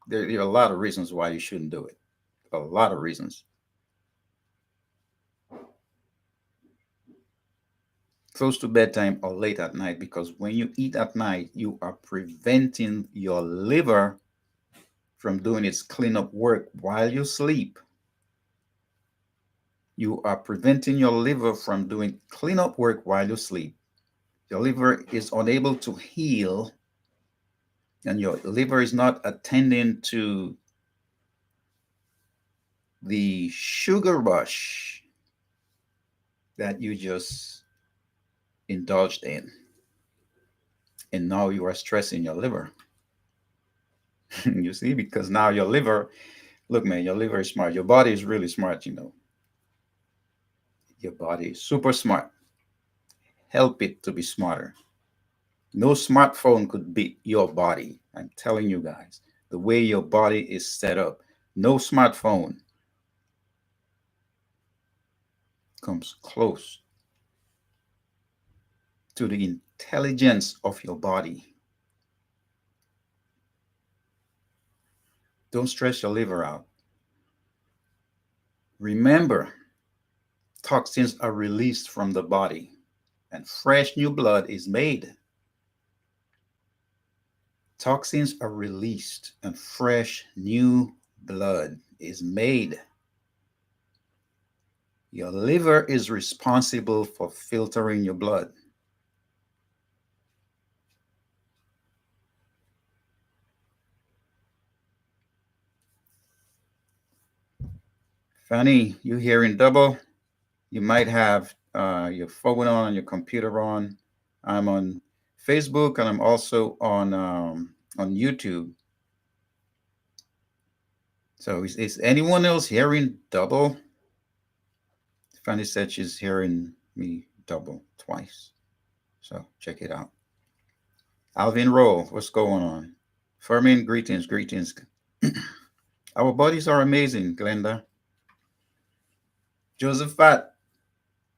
There are a lot of reasons why you shouldn't do it. A lot of reasons. Close to bedtime or late at night, because when you eat at night, you are preventing your liver from doing its cleanup work while you sleep. You are preventing your liver from doing cleanup work while you sleep. Your liver is unable to heal, and your liver is not attending to the sugar rush that you just indulged in. And now you are stressing your liver. You see, because now your liver, look, man, your liver is smart. Your body is really smart, you know. Your body is super smart. Help it to be smarter. No smartphone could beat your body. I'm telling you guys, the way your body is set up, no smartphone comes close to the intelligence of your body. Don't stress your liver out. Remember, toxins are released from the body and fresh new blood is made. Toxins are released and fresh new blood is made. Your liver is responsible for filtering your blood. Fanny, you hearing double? You might have your phone on and your computer on. I'm on Facebook and I'm also on YouTube. So is anyone else hearing double? Fanny said she's hearing me double twice. So check it out. Alvin Roll, what's going on? Fermin, greetings, greetings. Our bodies are amazing, Glenda. Josephat,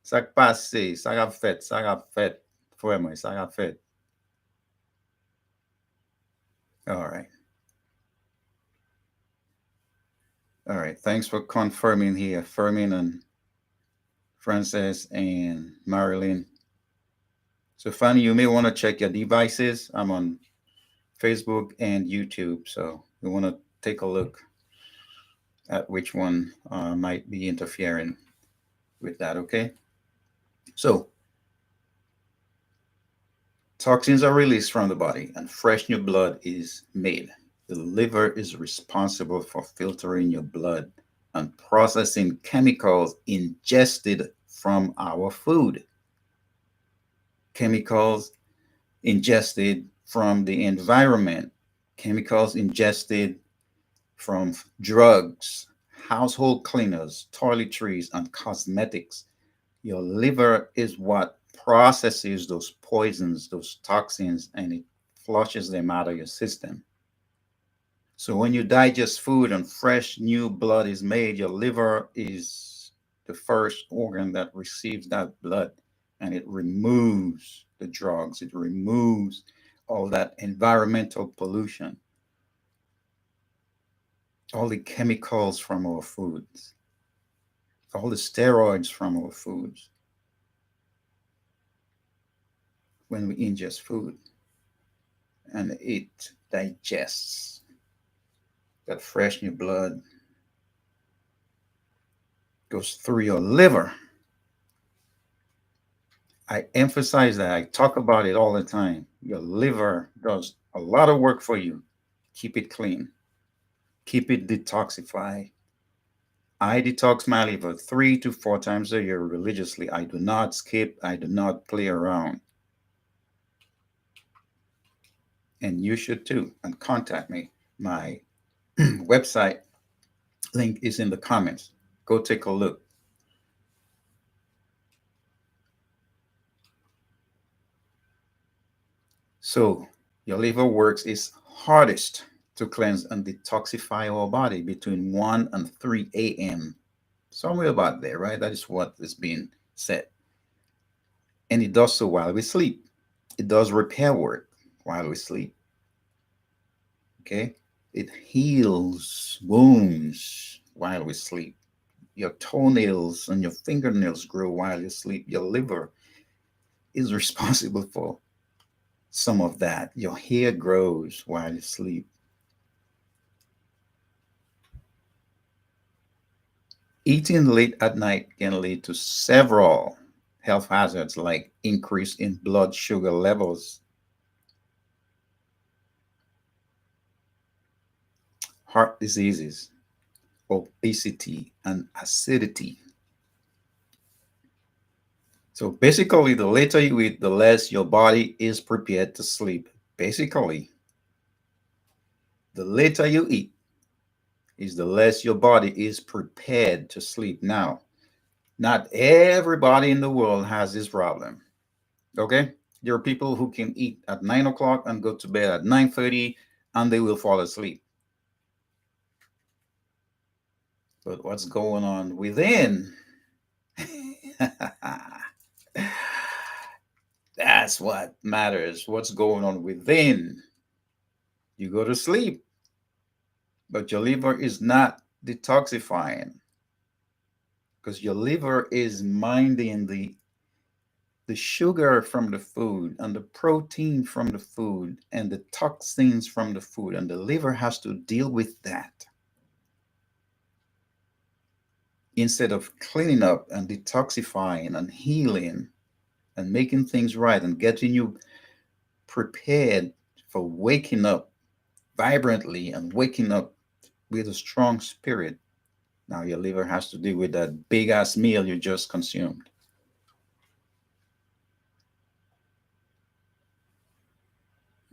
sak passe, sak ap fet, fwe mwen, sak ap fet. All right. All right. Thanks for confirming here, Fermin and Frances and Marilyn. So, Fanny, you may want to check your devices. I'm on Facebook and YouTube. So, you want to take a look at which one might be interfering with that, okay? So, toxins are released from the body and fresh new blood is made. The liver is responsible for filtering your blood and processing chemicals ingested from our food. Chemicals ingested from the environment, chemicals ingested from drugs, household cleaners, toiletries, and cosmetics. Your liver is what processes those poisons, those toxins, and it flushes them out of your system. So when you digest food and fresh new blood is made, your liver is the first organ that receives that blood and it removes the drugs, it removes all that environmental pollution, all the chemicals from our foods, all the steroids from our foods when we ingest food and it digests that fresh new blood goes through your liver. I emphasize that. I talk about it all the time. Your liver does a lot of work for you. Keep it clean, keep it detoxified. I detox my liver 3 to 4 times a year religiously. I do not skip, I do not play around. And you should too. And contact me. My website link is in the comments. Go take a look. So your liver works its hardest to cleanse and detoxify our body between 1 and 3 a.m. Somewhere about there, right? That is what is being said. And it does so while we sleep. It does repair work while we sleep. Okay? It heals wounds while we sleep. Your toenails and your fingernails grow while you sleep. Your liver is responsible for some of that. Your hair grows while you sleep. Eating late at night can lead to several health hazards like increase in blood sugar levels, heart diseases, obesity, and acidity. So basically, the later you eat, the less your body is prepared to sleep. Basically, the later you eat is the less your body is prepared to sleep. Now, not everybody in the world has this problem. Okay? There are people who can eat at 9 o'clock and go to bed at 9:30 and they will fall asleep. But what's going on within? That's what matters. What's going on within? You go to sleep, but your liver is not detoxifying because your liver is minding the sugar from the food and the protein from the food and the toxins from the food, and the liver has to deal with that instead of cleaning up and detoxifying and healing and making things right and getting you prepared for waking up vibrantly and waking up with a strong spirit. Now your liver has to deal with that big ass meal you just consumed.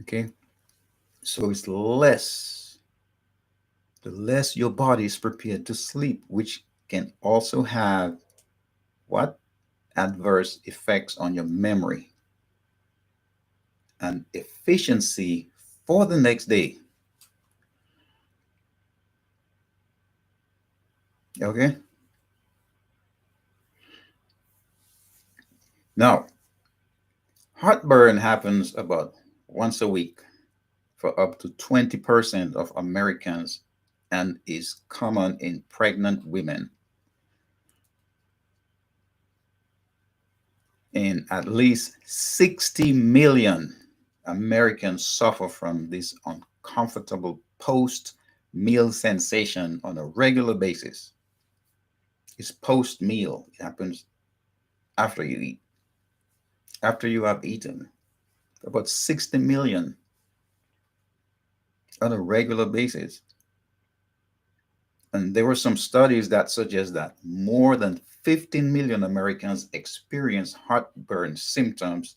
Okay, so it's the less your body is prepared to sleep, which can also have what? Adverse effects on your memory and efficiency for the next day. Okay, now heartburn happens about once a week for up to 20% of Americans and is common in pregnant women. And at least 60 million Americans suffer from this uncomfortable post meal sensation on a regular basis. It's post meal, it happens after you eat, after you have eaten. About 60 million on a regular basis. And there were some studies that suggest that more than 15 million Americans experience heartburn symptoms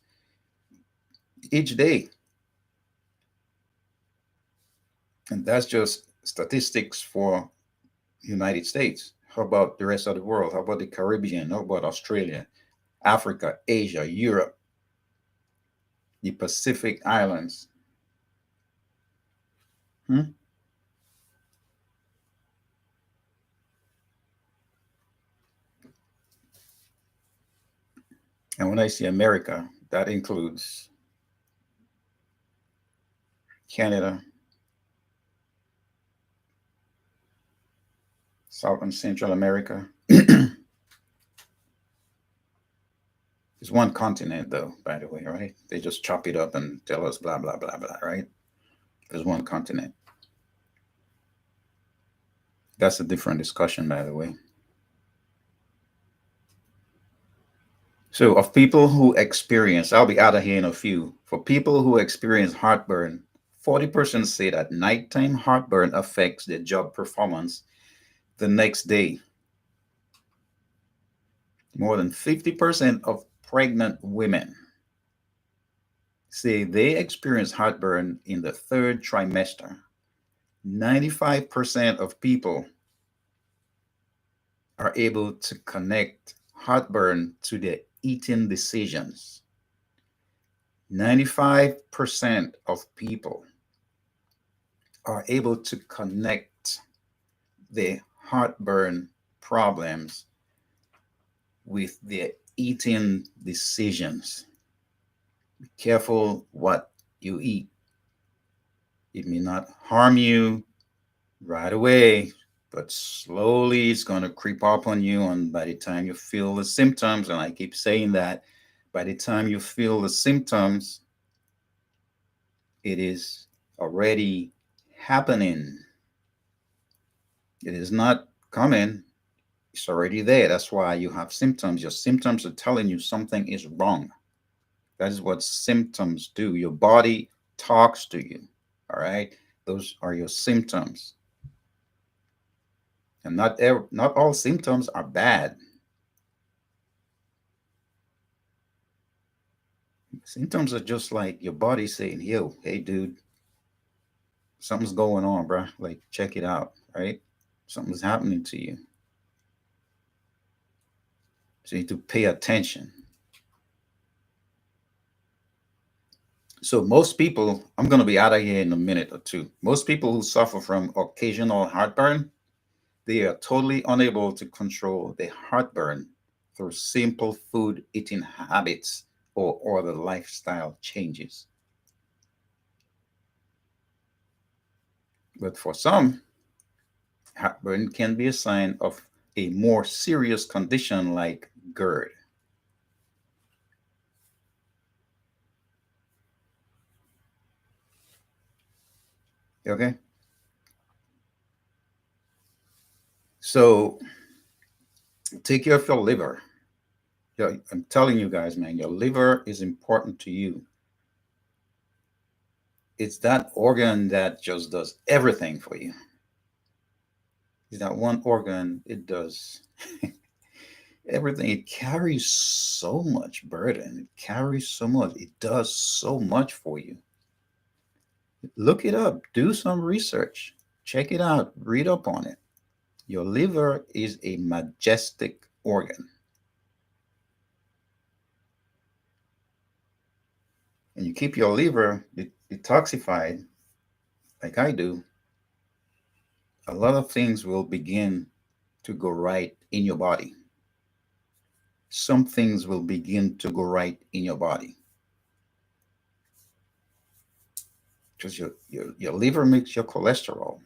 each day. And that's just statistics for United States. How about the rest of the world? How about the Caribbean? How about Australia, Africa, Asia, Europe, the Pacific Islands? Hmm? And when I say America, that includes Canada, South and Central America. It's one continent, though, by the way, right? They just chop it up and tell us blah, blah, blah, blah, right? There's one continent. That's a different discussion, by the way. So, of people who experience, I'll be out of here in a few. For people who experience heartburn, 40% say that nighttime heartburn affects their job performance the next day. More than 50% of pregnant women say they experience heartburn in the third trimester. 95% of people are able to connect heartburn to their eating decisions. 95% of people are able to connect their heartburn problems with their eating decisions. Be careful what you eat. It may not harm you right away, but slowly it's going to creep up on you. And by the time you feel the symptoms, and I keep saying that, by the time you feel the symptoms, it is already happening. It is not coming, it's already there. That's why you have symptoms. Your symptoms are telling you something is wrong. That is what symptoms do. Your body talks to you. All right. Those are your symptoms. And not all symptoms are bad. Symptoms are just like your body saying, yo, hey, dude, something's going on, bro. Like, check it out, right? Something's happening to you. So you need to pay attention. So most people, I'm going to be out of here in a minute or two. Most people who suffer from occasional heartburn, they are totally unable to control their heartburn through simple food eating habits or the lifestyle changes. But for some, heartburn can be a sign of a more serious condition like GERD. Okay? So take care of your liver. I'm telling you guys, man, your liver is important to you. It's that organ that just does everything for you. It's that one organ, it does everything. It carries so much burden. It carries so much. It does so much for you. Look it up. Do some research. Check it out. Read up on it. Your liver is a majestic organ. And you keep your liver detoxified, like I do, a lot of things will begin to go right in your body. Some things will begin to go right in your body. Because your liver makes your cholesterol,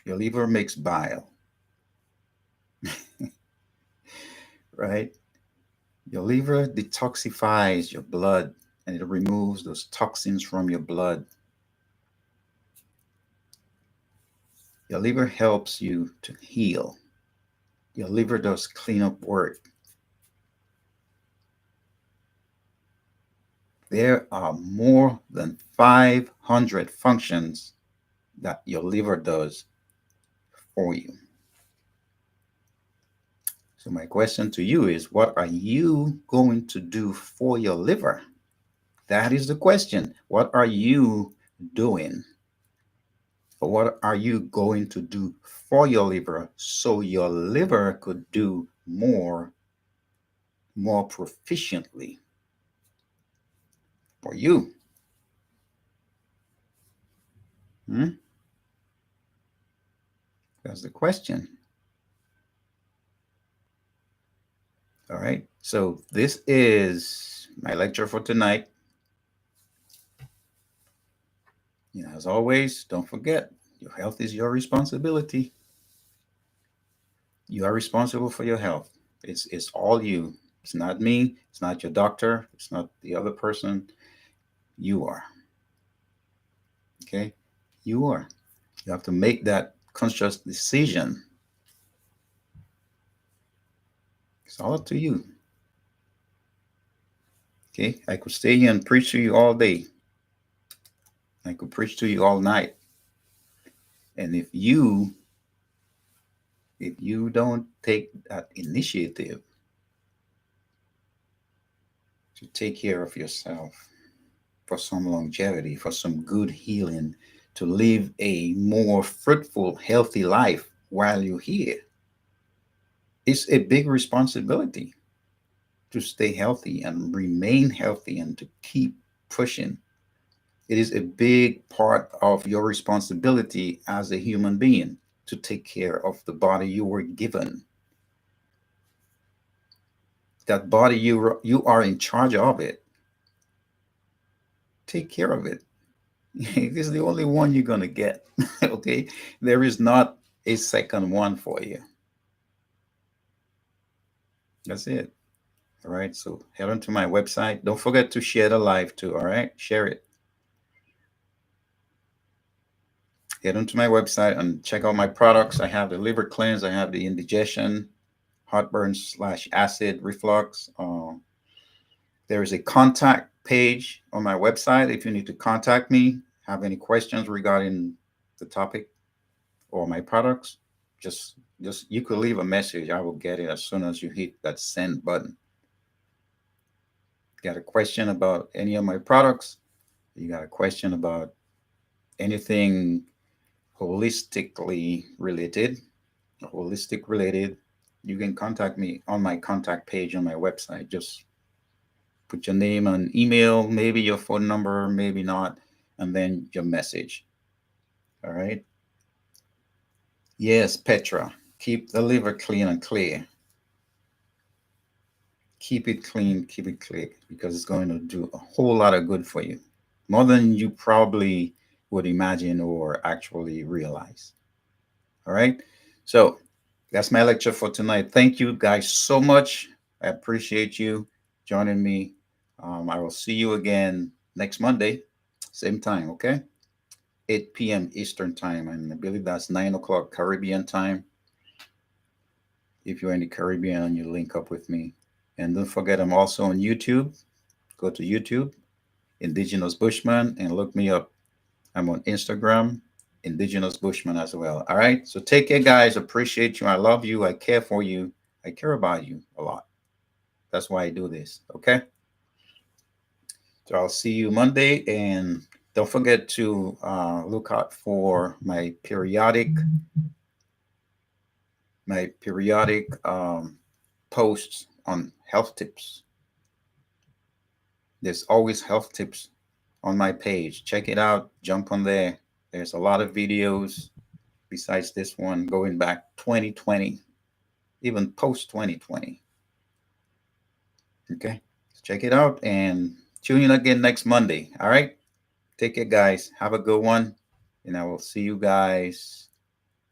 your liver makes bile, right? Your liver detoxifies your blood and it removes those toxins from your blood. Your liver helps you to heal. Your liver does cleanup work. There are more than 500 functions that your liver does for you. So my question to you is, what are you going to do for your liver? That is the question. What are you doing? Or what are you going to do for your liver so your liver could do more proficiently for you? Hmm? That's the question. All right. So this is my lecture for tonight. As always, don't forget, your health is your responsibility. You are responsible for your health. It's all you. It's not me. It's not your doctor. It's not the other person. You are. Okay? You are. You have to make that conscious decision. It's all up to you. Okay? I could stay here and preach to you all day. I could preach to you all night. And if you don't take that initiative to take care of yourself for some longevity, for some good healing, to live a more fruitful, healthy life while you're here, it's a big responsibility to stay healthy and remain healthy and to keep pushing. It is a big part of your responsibility as a human being to take care of the body you were given. That body you are in charge of it. Take care of it. This is the only one you're gonna get. Okay, there is not a second one for you. That's it. All right. So head on to my website. Don't forget to share the live too. All right, share it. Head onto my website and check out my products. I have the liver cleanse. I have the indigestion, heartburn / acid reflux. There is a contact page on my website if you need to contact me, have any questions regarding the topic or my products. Just you could leave a message. I will get it as soon as you hit that send button. Got a question about any of my products? You got a question about anything holistically related, you can contact me on my contact page on my website. Just put your name and email, maybe your phone number, maybe not, and then your message. All right. Yes, Petra, keep the liver clean and clear. Keep it clean, keep it clear, because it's going to do a whole lot of good for you, more than you probably would imagine or actually realize. All right. So that's my lecture for tonight. Thank you guys so much. I appreciate you joining me. I will see you again next Monday, same time, okay? 8 p.m. Eastern time. And I believe that's 9 o'clock Caribbean time. If you're in the Caribbean, you link up with me. And don't forget, I'm also on YouTube. Go to YouTube, Indigenous Bushman, and look me up. I'm on Instagram, Indigenous Bushman as well. All right. So take care, guys. Appreciate you. I love you. I care for you. I care about you a lot. That's why I do this. Okay. So I'll see you Monday. And don't forget to look out for my periodic posts on health tips. There's always health tips on my page. Check it out. Jump on there. There's a lot of videos besides this one going back 2020, even post 2020. Okay, check it out and tune in again next Monday. All right, take care, guys. Have a good one, and I will see you guys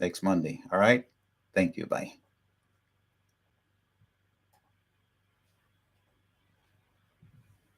next Monday. All right, thank you. Bye.